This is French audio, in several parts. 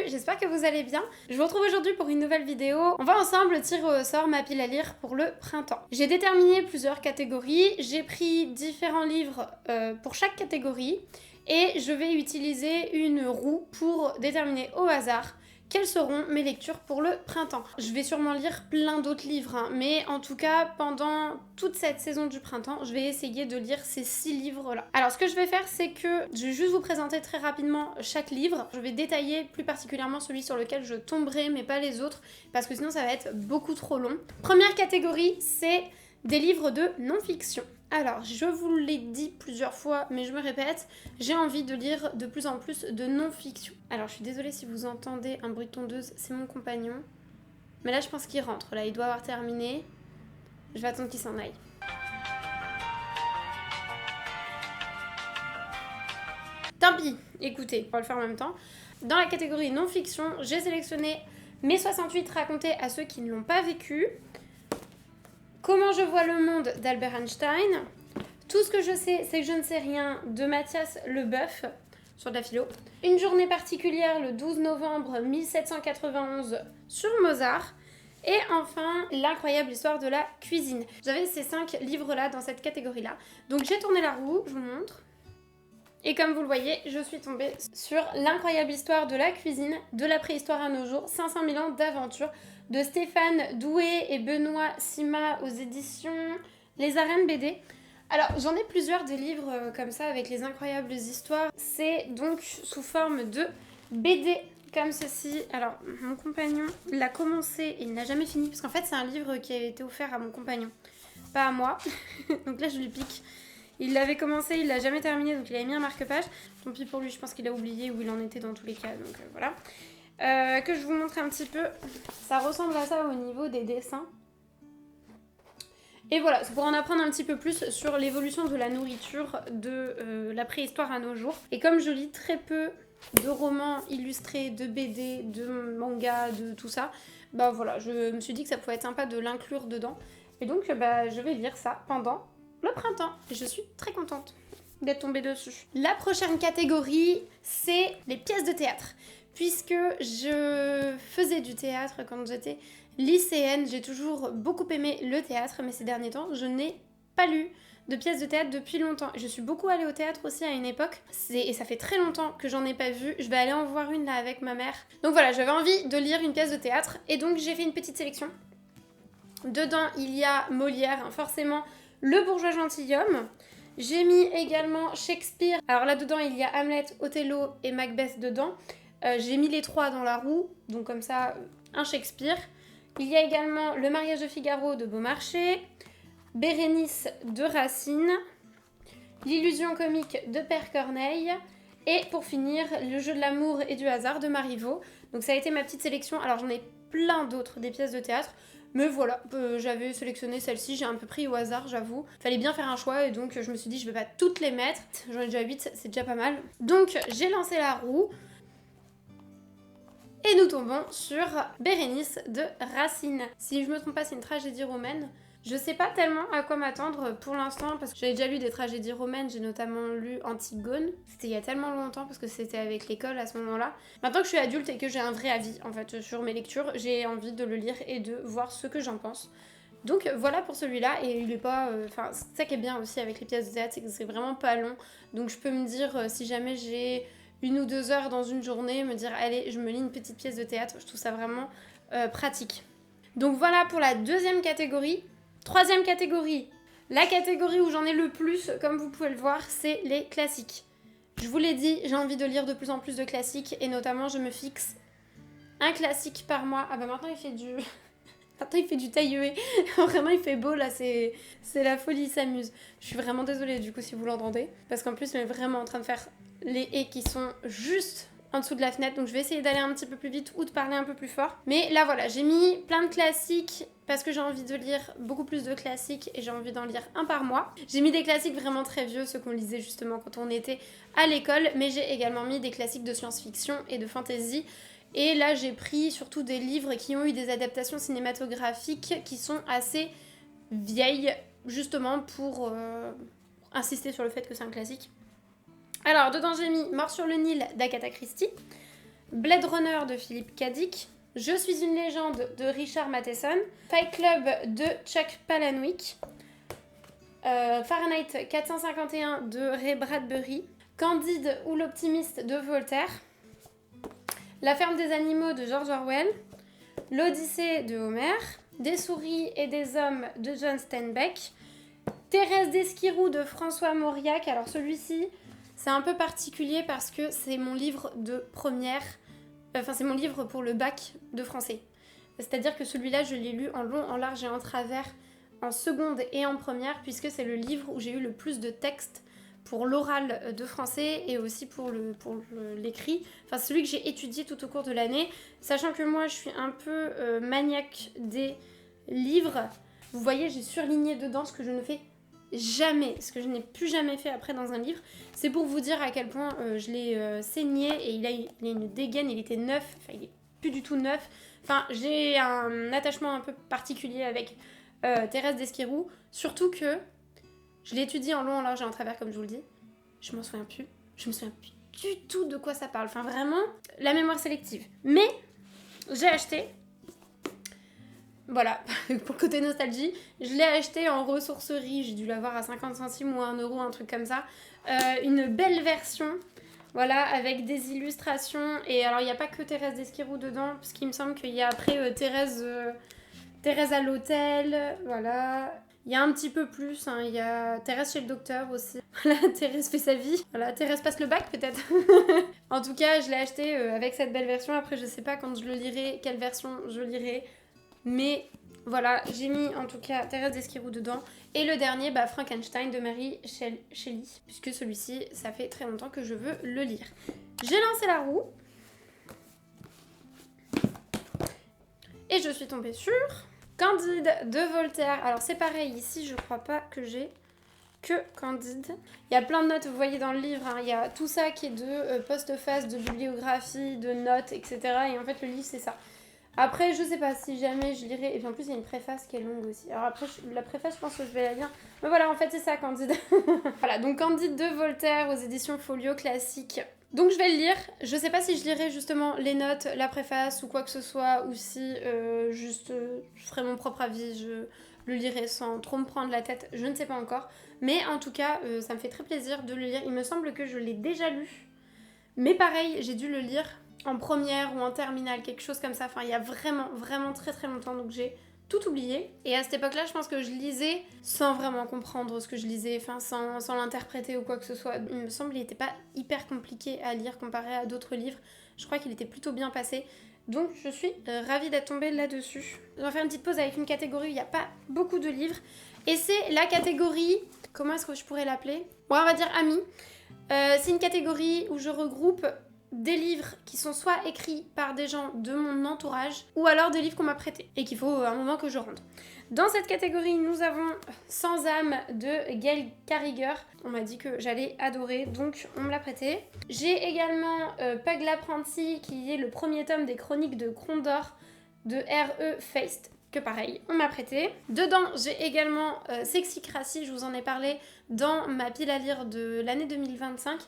j'espère que vous allez bien. Je vous retrouve aujourd'hui pour une nouvelle vidéo. On va ensemble tirer au sort ma pile à lire pour le printemps. J'ai déterminé plusieurs catégories, j'ai pris différents livres pour chaque catégorie et je vais utiliser une roue pour déterminer au hasard quelles seront mes lectures pour le printemps. Je vais sûrement lire plein d'autres livres, hein, mais en tout cas, pendant toute cette saison du printemps, je vais essayer de lire ces 6 livres-là. Alors, ce que je vais faire, c'est que je vais juste vous présenter très rapidement chaque livre. Je vais détailler plus particulièrement celui sur lequel je tomberai, mais pas les autres, parce que sinon ça va être beaucoup trop long. Première catégorie, c'est des livres de non-fiction. Alors, je vous l'ai dit plusieurs fois, mais je me répète, j'ai envie de lire de plus en plus de non-fiction. Alors, je suis désolée si vous entendez un bruit de tondeuse, c'est mon compagnon. Mais là, je pense qu'il rentre, là, il doit avoir terminé. Je vais attendre qu'il s'en aille. Tant pis, écoutez, on va le faire en même temps. Dans la catégorie non-fiction, j'ai sélectionné mes 68 racontés à ceux qui ne l'ont pas vécu. Comment je vois le monde d'Albert Einstein. Tout ce que je sais, c'est que je ne sais rien de Mathias Leboeuf sur de la philo. Une journée particulière le 12 novembre 1791 sur Mozart. Et enfin, l'incroyable histoire de la cuisine. J'avais ces 5 livres-là dans cette catégorie-là. Donc j'ai tourné la roue, je vous montre. Et comme vous le voyez, je suis tombée sur l'incroyable histoire de la cuisine, de la préhistoire à nos jours, 500 000 ans d'aventure, de Stéphane Doué et Benoît Sima aux éditions Les Arènes BD. Alors, j'en ai plusieurs des livres comme ça avec les incroyables histoires. C'est donc sous forme de BD comme ceci. Alors, mon compagnon l'a commencé et il n'a jamais fini parce qu'en fait, c'est un livre qui a été offert à mon compagnon, pas à moi. Donc là, je lui pique. Il l'avait commencé, il l'a jamais terminé, donc il avait mis un marque-page. Tant pis pour lui, je pense qu'il a oublié où il en était dans tous les cas, donc voilà. Que je vous montre un petit peu. Ça ressemble à ça au niveau des dessins. Et voilà, c'est pour en apprendre un petit peu plus sur l'évolution de la nourriture de la préhistoire à nos jours. Et comme je lis très peu de romans illustrés, de BD, de mangas, de tout ça, bah voilà, je me suis dit que ça pouvait être sympa de l'inclure dedans. Et donc, je vais lire ça pendant le printemps. Et je suis très contente d'être tombée dessus. La prochaine catégorie, c'est les pièces de théâtre. Puisque je faisais du théâtre quand j'étais lycéenne, j'ai toujours beaucoup aimé le théâtre, mais ces derniers temps, je n'ai pas lu de pièces de théâtre depuis longtemps. Je suis beaucoup allée au théâtre aussi à une époque, et ça fait très longtemps que j'en ai pas vu. Je vais aller en voir une là avec ma mère. Donc voilà, j'avais envie de lire une pièce de théâtre, et donc j'ai fait une petite sélection. Dedans, il y a Molière, hein, forcément, Le bourgeois gentilhomme. J'ai mis également Shakespeare. Alors là-dedans, il y a Hamlet, Othello et Macbeth dedans. J'ai mis les 3 dans la roue, donc comme ça, un Shakespeare. Il y a également Le mariage de Figaro de Beaumarchais, Bérénice de Racine, L'illusion comique de Père Corneille, et pour finir, Le jeu de l'amour et du hasard de Marivaux. Donc ça a été ma petite sélection. Alors j'en ai plein d'autres, des pièces de théâtre, mais voilà, j'avais sélectionné celle-ci, j'ai un peu pris au hasard, j'avoue. Fallait bien faire un choix et donc je me suis dit je vais pas toutes les mettre. J'en ai déjà 8, c'est déjà pas mal. Donc j'ai lancé la roue. Et nous tombons sur Bérénice de Racine. Si je me trompe pas, c'est une tragédie romaine. Je sais pas tellement à quoi m'attendre pour l'instant parce que j'avais déjà lu des tragédies romaines, j'ai notamment lu Antigone. C'était il y a tellement longtemps parce que c'était avec l'école à ce moment-là. Maintenant que je suis adulte et que j'ai un vrai avis en fait sur mes lectures, j'ai envie de le lire et de voir ce que j'en pense. Donc voilà pour celui-là, et il est pas... Enfin, c'est ça qui est bien aussi avec les pièces de théâtre, c'est que c'est vraiment pas long. Donc je peux me dire, si jamais j'ai 1 ou 2 heures dans une journée, me dire allez, je me lis une petite pièce de théâtre, je trouve ça vraiment pratique. Donc voilà pour la deuxième catégorie. Troisième catégorie, la catégorie où j'en ai le plus, comme vous pouvez le voir, c'est les classiques. Je vous l'ai dit, j'ai envie de lire de plus en plus de classiques, et notamment je me fixe un classique par mois. Ah bah maintenant il fait du... Maintenant il fait du taille-hué. Vraiment il fait beau là, c'est la folie, il s'amuse. Je suis vraiment désolée du coup si vous l'entendez, parce qu'en plus il est vraiment en train de faire les haies qui sont juste en dessous de la fenêtre, donc je vais essayer d'aller un petit peu plus vite ou de parler un peu plus fort. Mais là voilà, j'ai mis plein de classiques parce que j'ai envie de lire beaucoup plus de classiques et j'ai envie d'en lire un par mois. J'ai mis des classiques vraiment très vieux, ceux qu'on lisait justement quand on était à l'école, mais j'ai également mis des classiques de science-fiction et de fantasy. Et là j'ai pris surtout des livres qui ont eu des adaptations cinématographiques qui sont assez vieilles, justement pour insister sur le fait que c'est un classique. Alors dedans j'ai mis Mort sur le Nil d'Agatha Christie, Blade Runner de Philippe K. Dick, Je suis une légende de Richard Matheson, Fight Club de Chuck Palahniuk, Fahrenheit 451 de Ray Bradbury, Candide ou l'optimiste de Voltaire, La ferme des animaux de George Orwell, L'Odyssée de Homère, Des souris et des hommes de John Steinbeck, Thérèse d'Esquirou de François Mauriac. Alors celui-ci, c'est un peu particulier parce que c'est mon livre de première, c'est mon livre pour le bac de français. C'est-à-dire que celui-là, je l'ai lu en long, en large et en travers, en seconde et en première, puisque c'est le livre où j'ai eu le plus de textes pour l'oral de français et aussi pour l'écrit. Enfin, c'est celui que j'ai étudié tout au cours de l'année, sachant que moi, je suis un peu maniaque des livres. Vous voyez, j'ai surligné dedans ce que je ne fais jamais, ce que je n'ai plus jamais fait après dans un livre. C'est pour vous dire à quel point je l'ai saigné et il a une dégaine, il était neuf, enfin il est plus du tout neuf. Enfin, j'ai un attachement un peu particulier avec Thérèse d'Esquirou, surtout que je l'ai étudié en long, en large et en travers, comme je vous le dis. Je m'en souviens plus. Je me souviens plus du tout de quoi ça parle. Enfin, vraiment, la mémoire sélective. Mais, j'ai acheté... Voilà, pour le côté nostalgie, je l'ai acheté en ressourcerie. J'ai dû l'avoir à 50 centimes ou 1 euro, un truc comme ça. Une belle version, voilà, avec des illustrations. Et alors, il n'y a pas que Thérèse d'Esquirou dedans, parce qu'il me semble qu'il y a après Thérèse à l'hôtel, voilà... Il y a un petit peu plus, hein. Il y a Thérèse chez le docteur aussi. Voilà, Thérèse fait sa vie. Voilà, Thérèse passe le bac peut-être. En tout cas, je l'ai acheté avec cette belle version. Après, je sais pas quand je le lirai, quelle version je lirai. Mais voilà, j'ai mis en tout cas Thérèse d'Esquirou dedans. Et le dernier, Frankenstein de Mary Shelley. Puisque celui-ci, ça fait très longtemps que je veux le lire. J'ai lancé la roue. Et je suis tombée sur... Candide de Voltaire. Alors c'est pareil, ici je crois pas que j'ai que Candide. Il y a plein de notes, vous voyez dans le livre, hein. Il y a tout ça qui est de postface, de bibliographie, de notes, etc. Et en fait le livre c'est ça. Après je sais pas si jamais je lirai, et puis en plus il y a une préface qui est longue aussi. Alors après la préface je pense que je vais la lire. Mais voilà, en fait c'est ça Candide. Voilà, donc Candide de Voltaire aux éditions Folio classique. Donc je vais le lire, je sais pas si je lirai justement les notes, la préface ou quoi que ce soit, ou si je ferai mon propre avis, je le lirai sans trop me prendre la tête, je ne sais pas encore. Mais en tout cas, ça me fait très plaisir de le lire, il me semble que je l'ai déjà lu. Mais pareil, j'ai dû le lire en première ou en terminale, quelque chose comme ça, enfin il y a vraiment, vraiment très très longtemps, donc j'ai tout oublié. Et à cette époque-là, je pense que je lisais sans vraiment comprendre ce que je lisais, enfin sans l'interpréter ou quoi que ce soit. Il me semble qu'il n'était pas hyper compliqué à lire comparé à d'autres livres. Je crois qu'il était plutôt bien passé. Donc je suis ravie d'être tombée là-dessus. On va faire une petite pause avec une catégorie où il n'y a pas beaucoup de livres. Et c'est la catégorie... Comment est-ce que je pourrais l'appeler? Bon, on va dire amis. C'est une catégorie où je regroupe des livres qui sont soit écrits par des gens de mon entourage ou alors des livres qu'on m'a prêtés et qu'il faut un moment que je rende. Dans cette catégorie, nous avons Sans âme de Gail Carriger. On m'a dit que j'allais adorer, donc on me l'a prêté. J'ai également Pug l'apprenti, qui est le premier tome des chroniques de Krondor de R.E. Feist, que pareil, on m'a prêté. Dedans, j'ai également Sexycratie, je vous en ai parlé dans ma pile à lire de l'année 2025.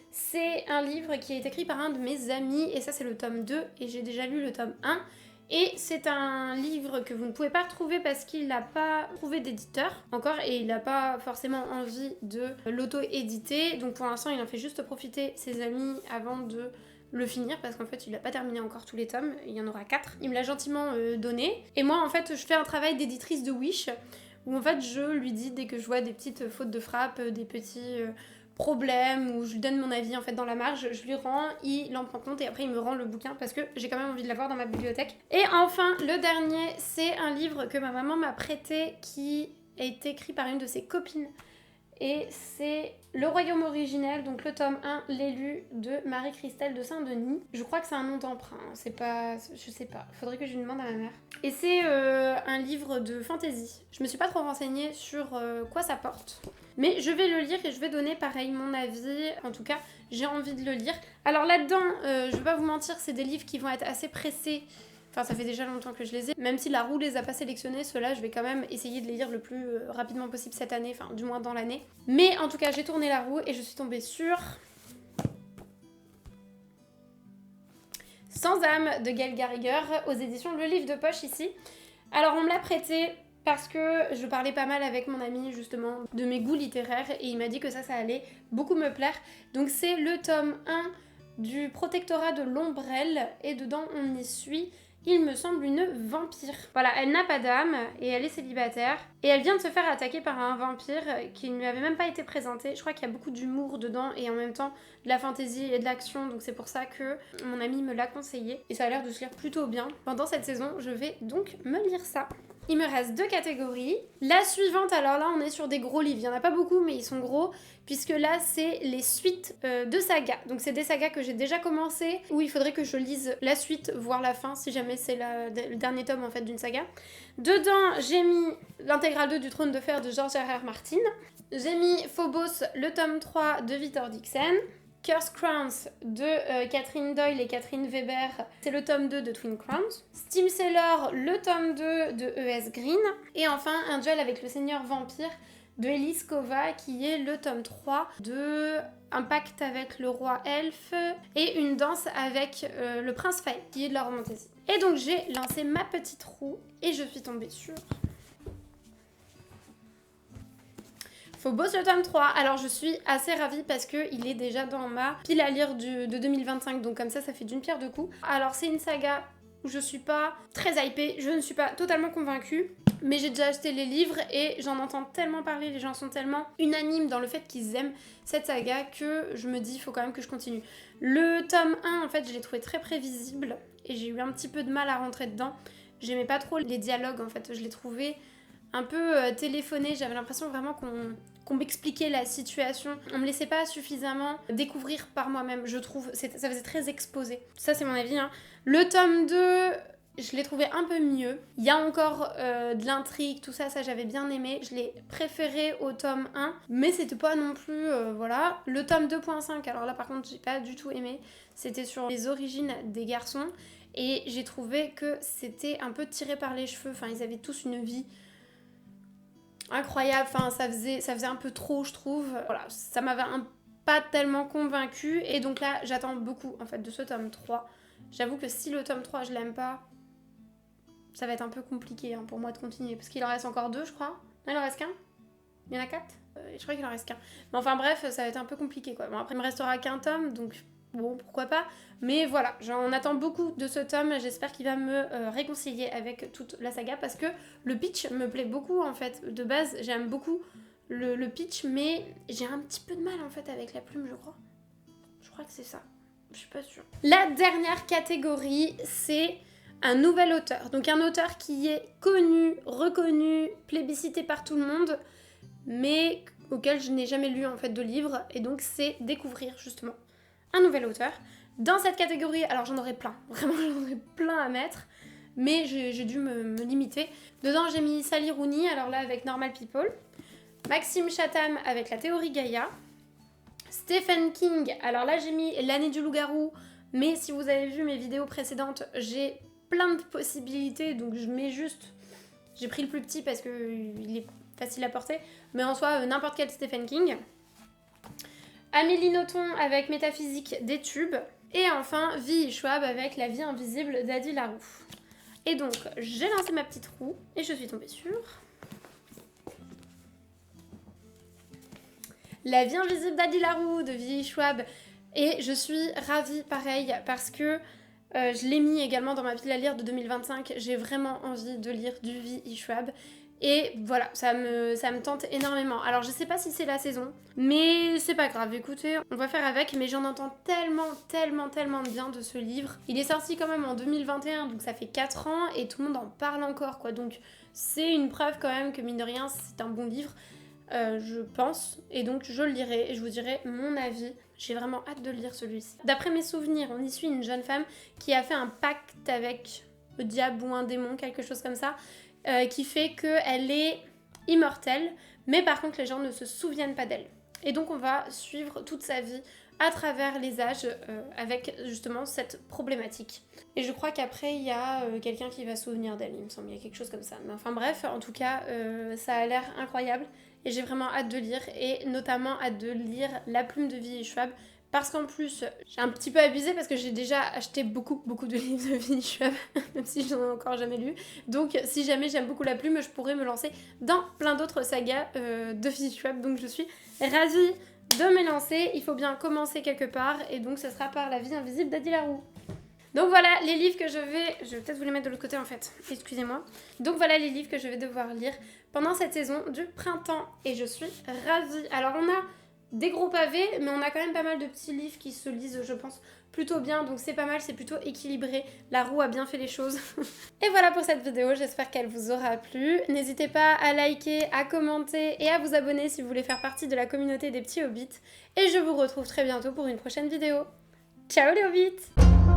C'est un livre qui est écrit par un de mes amis, et ça c'est le tome 2, et j'ai déjà lu le tome 1. Et c'est un livre que vous ne pouvez pas retrouver parce qu'il n'a pas trouvé d'éditeur encore, et il n'a pas forcément envie de l'auto-éditer. Donc pour l'instant, il en fait juste profiter ses amis avant de le finir, parce qu'en fait il n'a pas terminé encore tous les tomes, il y en aura 4. Il me l'a gentiment donné, et moi en fait je fais un travail d'éditrice de Wish, où en fait je lui dis dès que je vois des petites fautes de frappe, des petits... problème, où je lui donne mon avis en fait dans la marge, je lui rends, il en prend compte et après il me rend le bouquin parce que j'ai quand même envie de l'avoir dans ma bibliothèque. Et enfin, le dernier, c'est un livre que ma maman m'a prêté qui a été écrit par une de ses copines. Et c'est Le Royaume originel, donc le tome 1, L'élu de Marie-Christelle de Saint-Denis. Je crois que c'est un nom d'emprunt, c'est pas... je sais pas, faudrait que je lui demande à ma mère. Et c'est un livre de fantasy. Je me suis pas trop renseignée sur quoi ça porte. Mais je vais le lire et je vais donner pareil mon avis. En tout cas, j'ai envie de le lire. Alors là-dedans, je vais pas vous mentir, c'est des livres qui vont être assez pressés. Enfin, ça fait déjà longtemps que je les ai. Même si la roue les a pas sélectionnés, ceux-là, je vais quand même essayer de les lire le plus rapidement possible cette année. Enfin, du moins dans l'année. Mais en tout cas, j'ai tourné la roue et je suis tombée sur... Sans âme de Gail Garriger aux éditions Le Livre de Poche ici. Alors on me l'a prêté parce que je parlais pas mal avec mon ami justement de mes goûts littéraires et il m'a dit que ça allait beaucoup me plaire. Donc c'est le tome 1 du Protectorat de l'Ombrelle et dedans on y suit, il me semble, une vampire. Voilà, elle n'a pas d'âme et elle est célibataire et elle vient de se faire attaquer par un vampire qui ne lui avait même pas été présenté. Je crois qu'il y a beaucoup d'humour dedans et en même temps de la fantaisie et de l'action, donc c'est pour ça que mon ami me l'a conseillé et ça a l'air de se lire plutôt bien. Pendant cette saison, je vais donc me lire ça. Il me reste 2 catégories. La suivante, alors là on est sur des gros livres, il n'y en a pas beaucoup mais ils sont gros, puisque là c'est les suites de sagas. Donc c'est des sagas que j'ai déjà commencé, où il faudrait que je lise la suite, voire la fin, si jamais c'est le dernier tome en fait d'une saga. Dedans j'ai mis l'intégrale 2 du Trône de Fer de George R.R. Martin. J'ai mis Phobos, le tome 3 de Victor Dixon. Curse Crowns de Catherine Doyle et Catherine Weber, c'est le tome 2 de Twin Crowns. Steam Sailor, le tome 2 de E.S. Green. Et enfin, Un duel avec le Seigneur Vampire de Elise Kova, qui est le tome 3 de Un pacte avec le roi elfe et Une danse avec le prince Fae, qui est de la romantaisie. Et donc j'ai lancé ma petite roue et je suis tombée sur Phobos le tome 3. Alors je suis assez ravie parce qu'il est déjà dans ma pile à lire de 2025, donc comme ça fait d'une pierre deux coups. Alors c'est une saga où je suis pas très hypée, je ne suis pas totalement convaincue, mais j'ai déjà acheté les livres et j'en entends tellement parler, les gens sont tellement unanimes dans le fait qu'ils aiment cette saga que je me dis il faut quand même que je continue. Le tome 1 en fait je l'ai trouvé très prévisible et j'ai eu un petit peu de mal à rentrer dedans. J'aimais pas trop les dialogues en fait, je les trouvais un peu téléphoné, j'avais l'impression vraiment qu'on m'expliquait la situation. On me laissait pas suffisamment découvrir par moi-même, je trouve. Ça faisait très exposé. Ça, c'est mon avis. Hein. Le tome 2, je l'ai trouvé un peu mieux. Il y a encore de l'intrigue, tout ça, j'avais bien aimé. Je l'ai préféré au tome 1, mais c'était pas non plus... voilà. Le tome 2.5, alors là, par contre, j'ai pas du tout aimé. C'était sur les origines des garçons. Et j'ai trouvé que c'était un peu tiré par les cheveux. Enfin, ils avaient tous une vie incroyable, enfin ça faisait un peu trop je trouve, voilà, ça m'avait pas tellement convaincue et donc là j'attends beaucoup en fait de ce tome 3. J'avoue que si le tome 3 je l'aime pas, ça va être un peu compliqué hein, pour moi de continuer parce qu'il en reste encore 2 je crois. Non, il en reste qu'un. Il y en a 4 je crois qu'il en reste qu'un. Mais enfin bref, ça va être un peu compliqué quoi. Bon après il me restera qu'un tome donc bon pourquoi pas. Mais voilà, j'en attends beaucoup de ce tome, j'espère qu'il va me réconcilier avec toute la saga parce que le pitch me plaît beaucoup en fait. De base j'aime beaucoup le pitch mais j'ai un petit peu de mal en fait avec la plume je crois. Je crois que c'est ça, je suis pas sûre. La dernière catégorie c'est un nouvel auteur. Donc un auteur qui est connu, reconnu, plébiscité par tout le monde mais auquel je n'ai jamais lu en fait de livre et donc c'est découvrir justement un nouvel auteur. Dans cette catégorie, alors j'en aurais plein, vraiment j'en aurais plein à mettre, mais j'ai dû me limiter. Dedans j'ai mis Sally Rooney, alors là avec Normal People, Maxime Chatham avec La théorie Gaïa, Stephen King, alors là j'ai mis L'année du loup-garou, mais si vous avez vu mes vidéos précédentes, j'ai plein de possibilités, donc je mets juste, j'ai pris le plus petit parce qu'il est facile à porter, mais en soi n'importe quel Stephen King. Amélie Nothomb avec Métaphysique des tubes. Et enfin, Vi Schwab avec La vie invisible d'Adi Larue. Et donc, j'ai lancé ma petite roue et je suis tombée sur La vie invisible d'Adi Larue de Vi Schwab. Et je suis ravie, pareil, parce que je l'ai mis également dans ma pile à lire de 2025. J'ai vraiment envie de lire du Vi Schwab. Et voilà, ça me tente énormément. Alors je sais pas si c'est la saison, mais c'est pas grave, écoutez, on va faire avec, mais j'en entends tellement bien de ce livre. Il est sorti quand même en 2021, donc ça fait 4 ans, et tout le monde en parle encore, quoi. Donc c'est une preuve quand même que mine de rien, c'est un bon livre, je pense, et donc je le lirai, et je vous dirai mon avis. J'ai vraiment hâte de lire celui-ci. D'après mes souvenirs, on y suit une jeune femme qui a fait un pacte avec le diable ou un démon, quelque chose comme ça, qui fait qu'elle est immortelle, mais par contre les gens ne se souviennent pas d'elle. Et donc on va suivre toute sa vie à travers les âges avec justement cette problématique. Et je crois qu'après il y a quelqu'un qui va se souvenir d'elle, il me semble, il y a quelque chose comme ça. Mais enfin bref, en tout cas ça a l'air incroyable et j'ai vraiment hâte de lire et notamment hâte de lire La plume de Vi Schwab Parce qu'en plus, j'ai un petit peu abusé parce que j'ai déjà acheté beaucoup de livres de Vinny Schwab, même si je n'en ai encore jamais lu. Donc si jamais j'aime beaucoup la plume, je pourrais me lancer dans plein d'autres sagas de Vinny Schwab. Donc je suis ravie de me lancer. Il faut bien commencer quelque part et donc ce sera par La vie invisible d'Adi Larue. Donc voilà les livres que je vais peut-être vous les mettre de l'autre côté en fait, excusez-moi. Donc voilà les livres que je vais devoir lire pendant cette saison du printemps et je suis ravie. Alors on a des gros pavés, mais on a quand même pas mal de petits livres qui se lisent, je pense, plutôt bien, donc c'est pas mal, c'est plutôt équilibré. La roue a bien fait les choses. Et voilà pour cette vidéo, j'espère qu'elle vous aura plu. N'hésitez pas à liker, à commenter et à vous abonner si vous voulez faire partie de la communauté des petits hobbits. Et je vous retrouve très bientôt pour une prochaine vidéo. Ciao les hobbits!